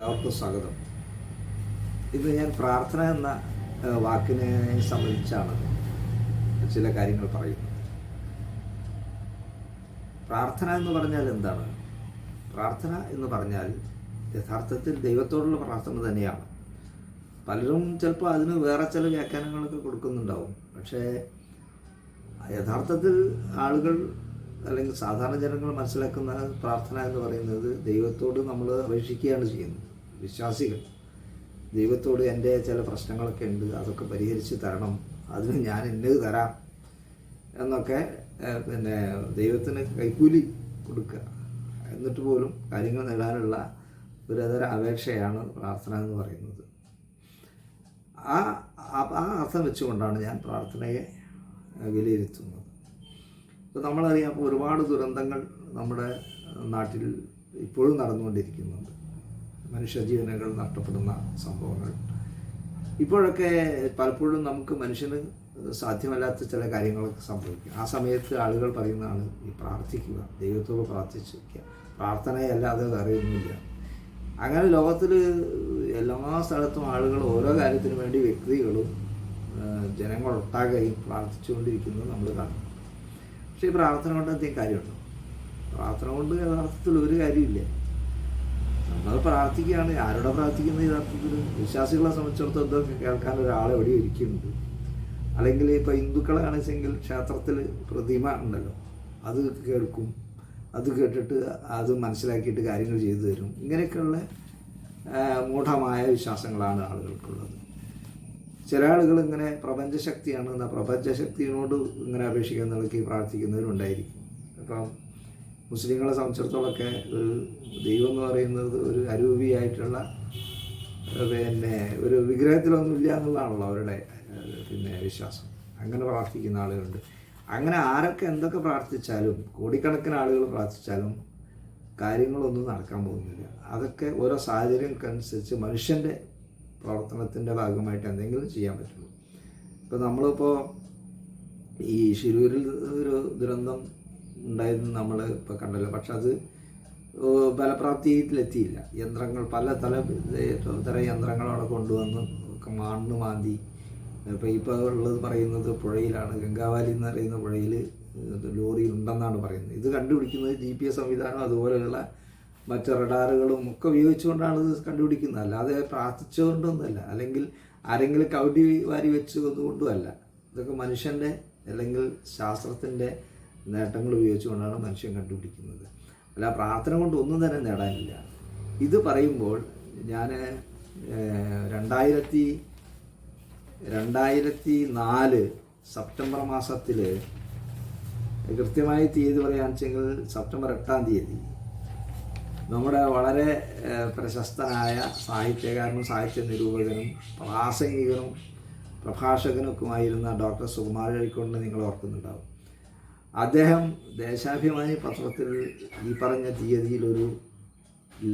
എല്ലാവർക്കും സ്വാഗതം. ഇന്ന് ഞാൻ പ്രാർത്ഥന എന്ന വാക്കിനെ സംബന്ധിച്ചാണ് ചില കാര്യങ്ങൾ പറയുന്നത്. പ്രാർത്ഥന എന്ന് പറഞ്ഞാൽ എന്താണ്? പ്രാർത്ഥന എന്ന് പറഞ്ഞാൽ യഥാർത്ഥത്തിൽ ദൈവത്തോടുള്ള പ്രാർത്ഥന തന്നെയാണ്. പലരും ചിലപ്പോൾ അതിന് വേറെ ചില വ്യാഖ്യാനങ്ങളൊക്കെ കൊടുക്കുന്നുണ്ടാവും. പക്ഷേ യഥാർത്ഥത്തിൽ ആളുകൾ അല്ലെങ്കിൽ സാധാരണ ജനങ്ങൾ മനസ്സിലാക്കുന്ന പ്രാർത്ഥന എന്ന് പറയുന്നത് ദൈവത്തോട് നമ്മൾ അപേക്ഷിക്കുകയാണ് ചെയ്യുന്നത്. വിശ്വാസികൾ ദൈവത്തോട് എൻ്റെ ചില പ്രശ്നങ്ങളൊക്കെ ഉണ്ട്, അതൊക്കെ പരിഹരിച്ച് തരണം, അതിന് ഞാൻ ഇന്നത് തരാം എന്നൊക്കെ ദൈവത്തിന് കൈക്കൂലി കൊടുക്കുക. എന്നിട്ട് പോലും കാര്യങ്ങൾ നേടാനുള്ള ഒരുതര അപേക്ഷയാണ് പ്രാർത്ഥന എന്ന് പറയുന്നത്. ആ അർത്ഥം വെച്ചുകൊണ്ടാണ് ഞാൻ പ്രാർത്ഥനയെ വിലയിരുത്തുന്നത്. ഇപ്പോൾ നമ്മളറിയാം, ഇപ്പോൾ ഒരുപാട് ദുരന്തങ്ങൾ നമ്മുടെ നാട്ടിൽ ഇപ്പോഴും നടന്നുകൊണ്ടിരിക്കുന്നുണ്ട്. മനുഷ്യജീവനുകൾ നഷ്ടപ്പെടുന്ന സംഭവങ്ങൾ ഇപ്പോഴൊക്കെ പലപ്പോഴും നമുക്ക് മനുഷ്യന് സാധ്യമല്ലാത്ത ചില കാര്യങ്ങളൊക്കെ സംഭവിക്കും. ആ സമയത്ത് ആളുകൾ പറയുന്നതാണ് ഈ പ്രാർത്ഥിക്കുക, ദൈവത്തോട് പ്രാർത്ഥിച്ചിരിക്കുക, പ്രാർത്ഥനയല്ലാതെ വേറെ ഒന്നുമില്ല. അങ്ങനെ ലോകത്തിൽ എല്ലാ സ്ഥലത്തും ആളുകൾ ഓരോ കാര്യത്തിനു വേണ്ടി വ്യക്തികളും ജനങ്ങളൊട്ടാകെയും പ്രാർത്ഥിച്ചുകൊണ്ടിരിക്കുന്നത് നമ്മൾ കാണും. പക്ഷേ ഈ പ്രാർത്ഥന കൊണ്ട് എന്തെങ്കിലും കാര്യമുണ്ടോ? പ്രാർത്ഥന കൊണ്ട് യഥാർത്ഥത്തിൽ ഒരു കാര്യമില്ല. നമ്മൾ പ്രാർത്ഥിക്കുകയാണ്. ആരോടെ പ്രാർത്ഥിക്കുന്നത്? യഥാർത്ഥത്തിൽ വിശ്വാസികളെ സംബന്ധിച്ചിടത്തോളം ഇതൊക്കെ കേൾക്കാൻ ഒരാൾ എവിടെ ഇരിക്കുന്നുണ്ട്. അല്ലെങ്കിൽ ഇപ്പോൾ ഹിന്ദുക്കളെ കാണിച്ചെങ്കിൽ ക്ഷേത്രത്തിൽ പ്രതിമ ഉണ്ടല്ലോ, അത് കേൾക്കും, അത് കേട്ടിട്ട് അത് മനസ്സിലാക്കിയിട്ട് കാര്യങ്ങൾ ചെയ്തു തരും. ഇങ്ങനെയൊക്കെയുള്ള മൂഢമായ വിശ്വാസങ്ങളാണ് ആളുകൾക്കുള്ളത്. ചില ആളുകൾ ഇങ്ങനെ പ്രപഞ്ചശക്തിയാണ്, എന്നാൽ പ്രപഞ്ചശക്തിയോട് ഇങ്ങനെ അപേക്ഷിക്കുന്നവർക്ക് പ്രാർത്ഥിക്കുന്നവരുണ്ടായിരിക്കും. അപ്പം മുസ്ലിങ്ങളെ സംബന്ധിച്ചിടത്തോളമൊക്കെ ഒരു ദൈവം എന്ന് പറയുന്നത് ഒരു അരൂപിയായിട്ടുള്ള ഒരു വിഗ്രഹത്തിലൊന്നുമില്ല എന്നുള്ളതാണല്ലോ അവരുടെ വിശ്വാസം. അങ്ങനെ പ്രാർത്ഥിക്കുന്ന ആളുകളുണ്ട്. അങ്ങനെ ആരൊക്കെ എന്തൊക്കെ പ്രാർത്ഥിച്ചാലും, കോടിക്കണക്കിന് ആളുകൾ പ്രാർത്ഥിച്ചാലും കാര്യങ്ങളൊന്നും നടക്കാൻ പോകുന്നില്ല. അതൊക്കെ ഓരോ സാഹചര്യങ്ങൾക്കനുസരിച്ച് മനുഷ്യൻ്റെ പ്രവർത്തനത്തിൻ്റെ ഭാഗമായിട്ട് എന്തെങ്കിലും ചെയ്യാൻ പറ്റുള്ളൂ. ഇപ്പോൾ നമ്മളിപ്പോൾ ഈ ശിരൂരിൽ ഒരു ദുരന്തം ഉണ്ടായിരുന്നു, നമ്മൾ ഇപ്പോൾ കണ്ടല്ലോ. പക്ഷെ അത് ഫലപ്രാപ്തിയിലെത്തിയില്ല. യന്ത്രങ്ങൾ പലതരം യന്ത്രങ്ങൾ അവിടെ കൊണ്ടുവന്ന് മണ്ണ് മാന്തി. ഇപ്പോൾ ഉള്ളത് പറയുന്നത് പുഴയിലാണ്, ഗംഗാവാലി എന്ന് പറയുന്ന പുഴയിൽ ലോറി ഉണ്ടെന്നാണ് പറയുന്നത്. ഇത് കണ്ടുപിടിക്കുന്നത് GPS സംവിധാനം അതുപോലെയുള്ള മറ്റ് റഡാറുകളും ഒക്കെ ഉപയോഗിച്ചുകൊണ്ടാണ് ഇത് കണ്ടുപിടിക്കുന്നത്. അല്ലാതെ പ്രാർത്ഥിച്ചുകൊണ്ടൊന്നുമല്ല, അല്ലെങ്കിൽ ആരെങ്കിലും കൗടി വാരി വെച്ചുകൊണ്ടുമല്ല. ഇതൊക്കെ മനുഷ്യൻ്റെ അല്ലെങ്കിൽ ശാസ്ത്രത്തിൻ്റെ നേട്ടങ്ങൾ ഉപയോഗിച്ചുകൊണ്ടാണ് മനുഷ്യൻ കണ്ടുപിടിക്കുന്നത്. അല്ല, പ്രാർത്ഥന കൊണ്ട് ഒന്നും തന്നെ നേടാനില്ല. ഇത് പറയുമ്പോൾ ഞാൻ 2004 സെപ്റ്റംബർ മാസത്തിൽ, കൃത്യമായി തീയതി പറയുകയാണെന്ന് വെച്ചെങ്കിൽ സെപ്റ്റംബർ 8-ാം തീയതി, നമ്മുടെ വളരെ പ്രശസ്തനായ സാഹിത്യകാരനും സാഹിത്യ നിരൂപകനും പ്രാസംഗികനും പ്രഭാഷകനുമൊക്കെയായിരുന്ന ഡോക്ടർ സുകുമാരൻ അഴീക്കോടിനെ നിങ്ങൾ ഓർക്കുന്നുണ്ടാവും. അദ്ദേഹം ദേശാഭിമാനി പത്രത്തിൽ ഈ പറഞ്ഞ തീയതിയിലൊരു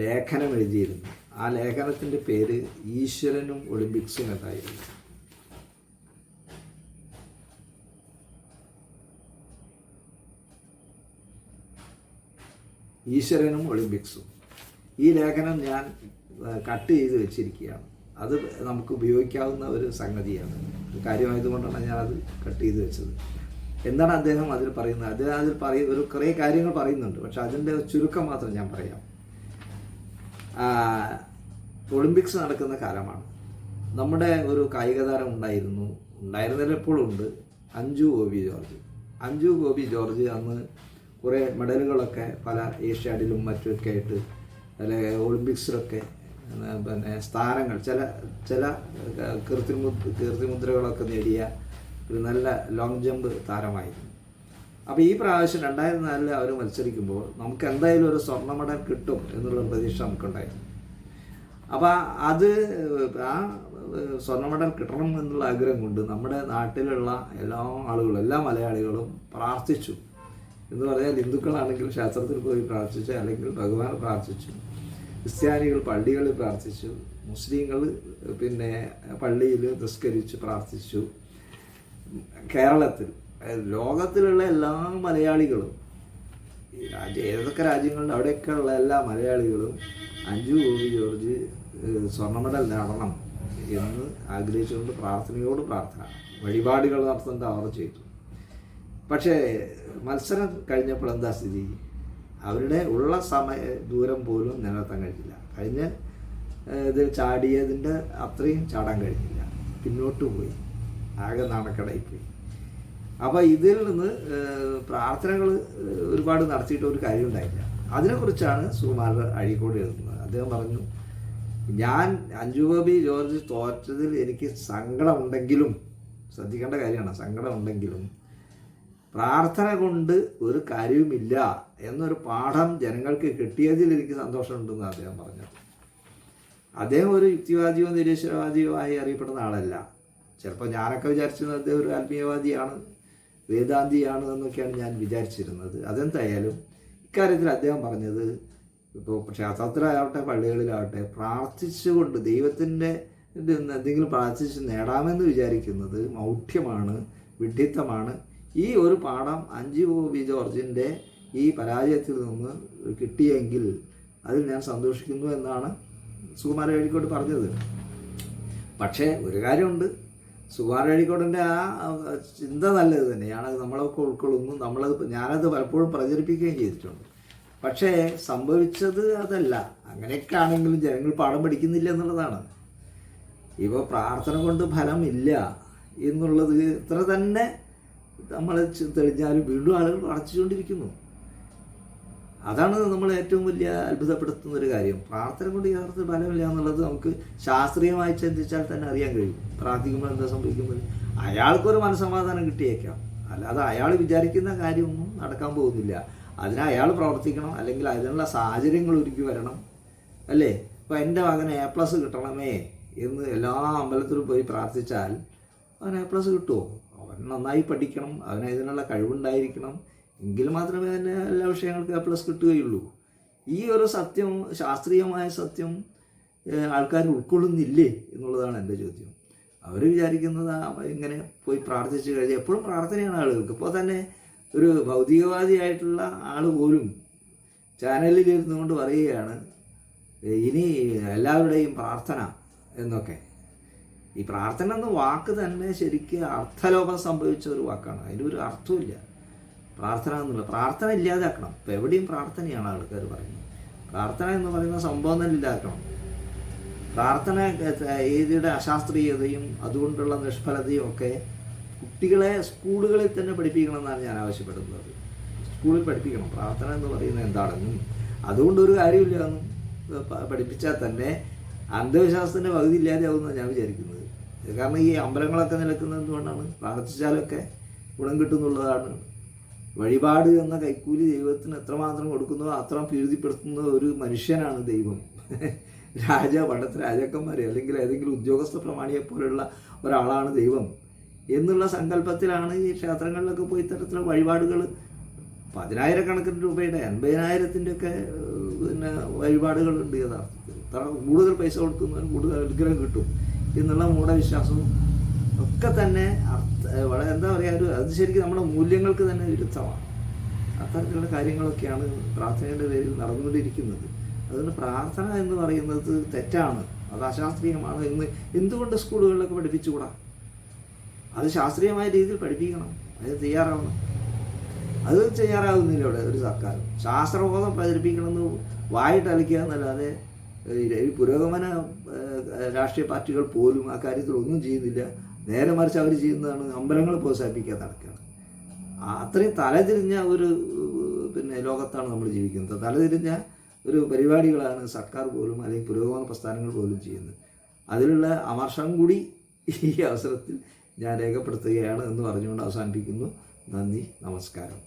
ലേഖനം എഴുതിയിരുന്നു. ആ ലേഖനത്തിൻ്റെ പേര് ഈശ്വരനും ഒളിമ്പിക്സും എന്നായിരുന്നു. ഈശ്വരനും ഒളിമ്പിക്സും. ഈ ലേഖനം ഞാൻ കട്ട് ചെയ്ത് വെച്ചിരിക്കുകയാണ്. അത് നമുക്ക് ഉപയോഗിക്കാവുന്ന ഒരു സംഗതിയാണ്. കാര്യമായതുകൊണ്ടാണ് ഞാനത് കട്ട് ചെയ്ത് വെച്ചത്. എന്താണ് അദ്ദേഹം അതിൽ പറയുന്നത്? അദ്ദേഹം അതിൽ കുറേ കാര്യങ്ങൾ പറയുന്നുണ്ട്. പക്ഷെ അതിൻ്റെ ചുരുക്കം മാത്രം ഞാൻ പറയാം. ഒളിമ്പിക്സ് നടക്കുന്ന കാലമാണ്. നമ്മുടെ ഒരു കായിക താരം ഉണ്ടായിരുന്നതിൽ എപ്പോഴും ഉണ്ട്, അഞ്ജു ഗോപി ജോർജ്. അന്ന് കുറേ മെഡലുകളൊക്കെ പല ഏഷ്യാഡിലും മറ്റുമൊക്കെ ആയിട്ട്, അല്ലെങ്കിൽ ഒളിമ്പിക്സിലൊക്കെ സ്ഥാനങ്ങൾ, ചില കീർത്തിമുദ്രകളൊക്കെ നേടിയ ഒരു നല്ല ലോങ് ജമ്പ് താരമായിരുന്നു. അപ്പോൾ ഈ പ്രാവശ്യം 2004 അവർ മത്സരിക്കുമ്പോൾ നമുക്ക് എന്തായാലും ഒരു സ്വർണ്ണ മെഡൽ കിട്ടും എന്നുള്ള പ്രതീക്ഷ നമുക്കുണ്ടായിരുന്നു. അപ്പോൾ ആ സ്വർണ്ണ മെഡൽ കിട്ടണം എന്നുള്ള ആഗ്രഹം കൊണ്ട് നമ്മുടെ നാട്ടിലുള്ള എല്ലാ ആളുകളും, എല്ലാ മലയാളികളും പ്രാർത്ഥിച്ചു. എന്ന് പറഞ്ഞാൽ ഹിന്ദുക്കളാണെങ്കിൽ ക്ഷേത്രത്തിൽ പോയി പ്രാർത്ഥിച്ചു, അല്ലെങ്കിൽ ഭഗവാനെ പ്രാർത്ഥിച്ചു. ക്രിസ്ത്യാനികൾ പള്ളികളിൽ പ്രാർത്ഥിച്ചു. മുസ്ലിങ്ങൾ പള്ളിയിൽ നിസ്കരിച്ച് പ്രാർത്ഥിച്ചു. കേരളത്തിൽ, ലോകത്തിലുള്ള എല്ലാ മലയാളികളും ഏതൊക്കെ രാജ്യങ്ങളുണ്ട് അവിടെയൊക്കെ ഉള്ള എല്ലാ മലയാളികളും അഞ്ജു ബോബി ജോർജ് സ്വർണ്ണ മെഡൽ നേടണം എന്ന് ആഗ്രഹിച്ചുകൊണ്ട് പ്രാർത്ഥനയോട് പ്രാർത്ഥന, വഴിപാടുകൾ നടത്തേണ്ട അവർ ചെയ്തു. പക്ഷേ മത്സരം കഴിഞ്ഞപ്പോൾ എന്താ സ്ഥിതി? അവരുടെ ഉള്ള ദൂരം പോലും നിലനിർത്താൻ കഴിഞ്ഞില്ല. കഴിഞ്ഞ ഇതിൽ ചാടിയതിൻ്റെ അത്രയും ചാടാൻ കഴിഞ്ഞില്ല, പിന്നോട്ട് പോയി, ആകെ നാണക്കടയിപ്പോയി. അപ്പോൾ ഇതിൽ നിന്ന് പ്രാർത്ഥനകൾ ഒരുപാട് നടത്തിയിട്ട് ഒരു കാര്യം ഉണ്ടായില്ല. അതിനെക്കുറിച്ചാണ് സുകുമാരൻ അഴീക്കോട് എഴുതുന്നത്. അദ്ദേഹം പറഞ്ഞു, ഞാൻ അഞ്ജു ബോബി ജോർജ് തോറ്റതിൽ എനിക്ക് സങ്കടമുണ്ടെങ്കിലും, ശ്രദ്ധിക്കേണ്ട കാര്യമാണ്, സങ്കടമുണ്ടെങ്കിലും പ്രാർത്ഥന കൊണ്ട് ഒരു കാര്യവുമില്ല എന്നൊരു പാഠം ജനങ്ങൾക്ക് കിട്ടിയതിൽ എനിക്ക് സന്തോഷമുണ്ടെന്ന് അദ്ദേഹം പറഞ്ഞത്. അദ്ദേഹം ഒരു യുക്തിവാദിയോ നിരീശ്വരവാദിയോ ആയി അറിയപ്പെടുന്ന ആളല്ല. ചിലപ്പോൾ ഞാനൊക്കെ വിചാരിച്ചിരുന്നത് അദ്ദേഹം ഒരു ആത്മീയവാദിയാണ്, വേദാന്തിയാണ് എന്നൊക്കെയാണ് ഞാൻ വിചാരിച്ചിരുന്നത്. അതെന്തായാലും ഇക്കാര്യത്തിൽ അദ്ദേഹം പറഞ്ഞത്, ഇപ്പോൾ ക്ഷേത്രത്തിലാവട്ടെ പള്ളികളിലാവട്ടെ പ്രാർത്ഥിച്ചുകൊണ്ട് ദൈവത്തിൻ്റെ എന്തെങ്കിലും പ്രാർത്ഥിച്ച് നേടാമെന്ന് വിചാരിക്കുന്നത് മൗഢ്യമാണ്, വിഡ്ഢിത്തമാണ്. ഈ ഒരു പാഠം അഞ്ജു ബോബി ജോർജിൻ്റെ ഈ പരാജയത്തിൽ നിന്ന് കിട്ടിയെങ്കിൽ അതിൽ ഞാൻ സന്തോഷിക്കുന്നു എന്നാണ് സുകുമാരൻ അഴീക്കോട് പറഞ്ഞത്. പക്ഷേ ഒരു കാര്യമുണ്ട്, സുകുമാരൻ അഴീക്കോടിൻ്റെ ആ ചിന്ത നല്ലത് തന്നെയാണ്, അത് നമ്മളൊക്കെ ഉൾക്കൊള്ളുന്നു, ഞാനത് പലപ്പോഴും പ്രചരിപ്പിക്കുകയും ചെയ്തിട്ടുണ്ട്. പക്ഷേ സംഭവിച്ചത് അതല്ല. അങ്ങനെയൊക്കെ ആണെങ്കിലും ജനങ്ങൾ പാഠം പഠിക്കുന്നില്ല എന്നുള്ളതാണ്. ഇപ്പോൾ പ്രാർത്ഥന കൊണ്ട് ഫലമില്ല എന്നുള്ളത് ഇത്ര തന്നെ നമ്മൾ തെളിഞ്ഞാലും വീണ്ടും ആളുകൾ പ്രാർത്ഥിച്ചുകൊണ്ടിരിക്കുന്നു. അതാണ് നമ്മൾ ഏറ്റവും വലിയ അത്ഭുതപ്പെടുത്തുന്നൊരു കാര്യം. പ്രാർത്ഥന കൊണ്ട് യഥാർത്ഥ ഫലമില്ല എന്നുള്ളത് നമുക്ക് ശാസ്ത്രീയമായി ചിന്തിച്ചാൽ തന്നെ അറിയാൻ കഴിയും. പ്രാർത്ഥിക്കുമ്പോൾ എന്താ സംഭവിക്കുന്നത്? അയാൾക്കൊരു മനസ്സമാധാനം കിട്ടിയേക്കാം, അല്ലാതെ അയാൾ വിചാരിക്കുന്ന കാര്യമൊന്നും നടക്കാൻ പോകുന്നില്ല. അതിന് അയാൾ പ്രവർത്തിക്കണം, അല്ലെങ്കിൽ അതിനുള്ള സാഹചര്യങ്ങൾ ഒരുക്കി വരണം, അല്ലേ? ഇപ്പോൾ എൻ്റെ മകന് A+ കിട്ടണമേ എന്ന് എല്ലാ അമ്പലത്തിലും പോയി പ്രാർത്ഥിച്ചാൽ അവന് A+ കിട്ടുമോ? അവൻ നന്നായി പഠിക്കണം, അവന് ഇതിനുള്ള കഴിവുണ്ടായിരിക്കണം, എങ്കിൽ മാത്രമേ തന്നെ എല്ലാ വിഷയങ്ങൾക്കും A+ കിട്ടുകയുള്ളൂ. ഈ ഒരു സത്യം, ശാസ്ത്രീയമായ സത്യം ആൾക്കാർ ഉൾക്കൊള്ളുന്നില്ലേ എന്നുള്ളതാണ് എൻ്റെ ചോദ്യം. അവർ വിചാരിക്കുന്നത് ഇങ്ങനെ പോയി പ്രാർത്ഥിച്ചു കഴിഞ്ഞാൽ എപ്പോഴും പ്രാർത്ഥനയാണ് ആളുകൾക്ക്. ഇപ്പോൾ തന്നെ ഒരു ഭൗതികവാദിയായിട്ടുള്ള ആൾ പോലും ചാനലിൽ ഇരുന്നുകൊണ്ട് പറയുകയാണ് ഇനി എല്ലാവരുടെയും പ്രാർത്ഥന എന്നൊക്കെ. ഈ പ്രാർത്ഥന എന്ന വാക്ക് തന്നെ ശരിക്കും അർത്ഥലോപം സംഭവിച്ച ഒരു വാക്കാണ്. അതിനൊരു അർത്ഥമില്ല പ്രാർത്ഥന എന്നുള്ളത്. പ്രാർത്ഥന ഇല്ലാതാക്കണം. ഇപ്പം എവിടെയും പ്രാർത്ഥനയാണ് ആൾക്കാർ പറയുന്നത്. പ്രാർത്ഥന എന്ന് പറയുന്ന സംഭവം തന്നെ ഇല്ലാതാക്കണം. പ്രാർത്ഥന ഇതിയുടെ അശാസ്ത്രീയതയും അതുകൊണ്ടുള്ള നിഷ്ഫലതയും ഒക്കെ കുട്ടികളെ സ്കൂളുകളിൽ തന്നെ പഠിപ്പിക്കണമെന്നാണ് ഞാൻ ആവശ്യപ്പെടുന്നത്. സ്കൂളിൽ പഠിപ്പിക്കണം പ്രാർത്ഥന എന്ന് പറയുന്നത് എന്താണെന്നും അതുകൊണ്ടൊരു കാര്യമില്ല എന്നും പഠിപ്പിച്ചാൽ തന്നെ അന്ധവിശ്വാസത്തിൻ്റെ പകുതി ഇല്ലാതെയാവുമെന്നാണ് ഞാൻ വിചാരിക്കുന്നത്. കാരണം ഈ അമ്പലങ്ങളൊക്കെ നിലക്കുന്നത് എന്തുകൊണ്ടാണ്? പ്രാർത്ഥിച്ചാലൊക്കെ ഗുണം കിട്ടുന്നുള്ളതാണ്. വഴിപാട് എന്ന കൈക്കൂലി ദൈവത്തിന് എത്രമാത്രം കൊടുക്കുന്നോ അത്ര പ്രീതിപ്പെടുത്തുന്ന ഒരു മനുഷ്യനാണ് ദൈവം. പണ്ടത്തെ രാജാക്കന്മാരെ അല്ലെങ്കിൽ ഏതെങ്കിലും ഉദ്യോഗസ്ഥ പ്രമാണിയെപ്പോലുള്ള ഒരാളാണ് ദൈവം എന്നുള്ള സങ്കല്പത്തിലാണ് ഈ ക്ഷേത്രങ്ങളിലൊക്കെ പോയി ഇത്തരത്തിലുള്ള വഴിപാടുകൾ 10,000 രൂപയുടെ 80,000 ഒക്കെ പിന്നെ വഴിപാടുകളുണ്ട്. യഥാർത്ഥത്തിൽ കൂടുതൽ പൈസ കൊടുക്കുന്നതിന് കൂടുതൽ അനുഗ്രഹം കിട്ടും എന്നുള്ള മൂഢവിശ്വാസവും ഒക്കെ തന്നെ വളരെ എന്താ പറയുക, അത് ശരിക്കും നമ്മുടെ മൂല്യങ്ങൾക്ക് തന്നെ വിരുദ്ധമാണ്. അത്തരത്തിലുള്ള കാര്യങ്ങളൊക്കെയാണ് പ്രാർത്ഥനയുടെ പേരിൽ നടന്നുകൊണ്ടിരിക്കുന്നത്. അതുകൊണ്ട് പ്രാർത്ഥന എന്ന് പറയുന്നത് തെറ്റാണ്, അത് അശാസ്ത്രീയമാണ് എന്ന് എന്തുകൊണ്ട് സ്കൂളുകളിലൊക്കെ പഠിപ്പിച്ചുകൂടാ? അത് ശാസ്ത്രീയമായ രീതിയിൽ പഠിപ്പിക്കണം, അത് തയ്യാറാവണം. അത് തയ്യാറാവുന്നില്ല ഇവിടെ ഒരു സർക്കാർ. ശാസ്ത്രബോധം പ്രചരിപ്പിക്കണമെന്ന് വായിട്ടലിക്കുക എന്നല്ലാതെ ഈ പുരോഗമന രാഷ്ട്രീയ പാർട്ടികൾ പോലും ആ കാര്യത്തിൽ ഒന്നും ചെയ്യുന്നില്ല. നേരെ മറിച്ച് അവർ ചെയ്യുന്നതാണ് അമ്പലങ്ങൾ പ്രോത്സാഹിപ്പിക്കാൻ നടക്കുകയാണ്. അത്രയും തലതിരിഞ്ഞ ഒരു ലോകത്താണ് നമ്മൾ ജീവിക്കുന്നത്. തലതിരിഞ്ഞ ഒരു പരിപാടികളാണ് സർക്കാർ പോലും അല്ലെങ്കിൽ പുരോഗമന പ്രസ്ഥാനങ്ങൾ പോലും ചെയ്യുന്നത്. അതിലുള്ള അമർഷം കൂടി ഈ അവസരത്തിൽ ഞാൻ രേഖപ്പെടുത്തുകയാണ് എന്ന് പറഞ്ഞുകൊണ്ട് അവസാനിപ്പിക്കുന്നു. നന്ദി, നമസ്കാരം.